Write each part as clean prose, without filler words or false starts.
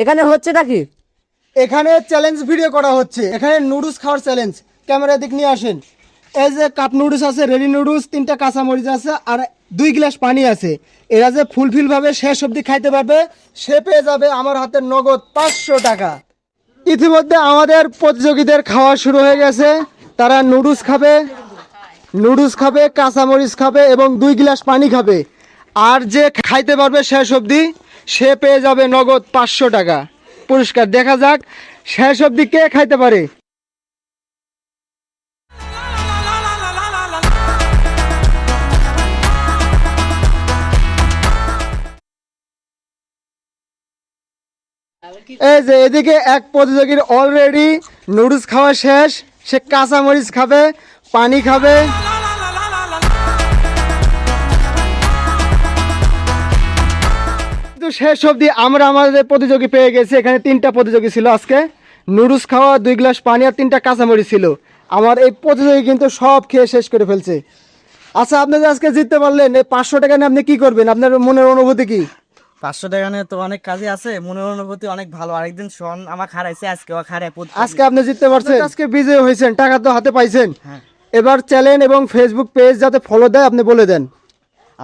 এখানে হচ্ছে নাকি? এখানে চ্যালেঞ্জ ভিডিও করা হচ্ছে। এখানে নুডলস খাওয়ার চ্যালেঞ্জ। ক্যামেরা দিক নিয়ে আসেন। এই যে কাপ নুডলস আছে, রেডি নুডলস, 3টা কাঁচামরিচ আছে আর 2 গ্লাস পানি আছে। এরা যে ফুলফিল ভাবে শেষ অবধি খাইতে পারবে সে পেয়ে যাবে আমার হাতের নগদ 500 টাকা। ইতিমধ্যে আমাদের প্রতিযোগীদের খাওয়া শুরু হয়ে গেছে। তারা নুডলস খাবে, কাঁচামরিচ খাবে এবং 2 গ্লাস পানি খাবে। আর যে খাইতে পারবে শেষ অবধি সে পেয়ে যাবে নগদ 500 টাকা পুরস্কার। দেখা যাক শেষ অবধি কে খাইতে পারে। এই যে এদিকে এক প্রতিযোগীর অলরেডি নুডলস খাওয়া শেষ। সে কাঁচামরিচ খাবে, পানি খাবে। কিন্তু শেষ অবধি আমরা আমাদের প্রতিযোগী পেয়ে গেছি। এখানে 3টা প্রতিযোগী ছিল আজকে। নুডলস খাওয়া, 2 গ্লাস পানি আর 3টা কাঁচামরিচ ছিল। আমার এই প্রতিযোগী কিন্তু সব খেয়ে শেষ করে ফেলছে। আচ্ছা, আপনি যে আজকে জিততে পারলেন, এই 500 টাকা নিয়ে আপনি কি করবেন? আপনার মনের অনুভূতি কি? 500 টাকা নিয়ে তো অনেক কাজে আছে, মনের অনুভূতি অনেক ভালো। আরেকদিন শোন আমার হারাইছে, আজকে ও হারায়। আজকে আপনি জিততে পারছেন, আজকে বিজয়ী হয়েছেন, টাকা তো হাতে পাইছেন। হ্যাঁ। এবার চ্যানেল এবং ফেসবুক পেজ যাতে ফলো দেয় আপনি বলে দেন।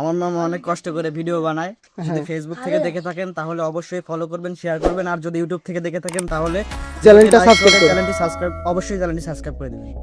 আমার মামা অনেক কষ্ট করে ভিডিও বানায়। যদি ফেসবুক থেকে দেখে থাকেন তাহলে অবশ্যই ফলো করবেন, শেয়ার করবেন। আর যদি ইউটিউব থেকে দেখে থাকেন তাহলে চ্যানেলটা সাবস্ক্রাইব করুন। চ্যানেলটি সাবস্ক্রাইব করে দিবেন।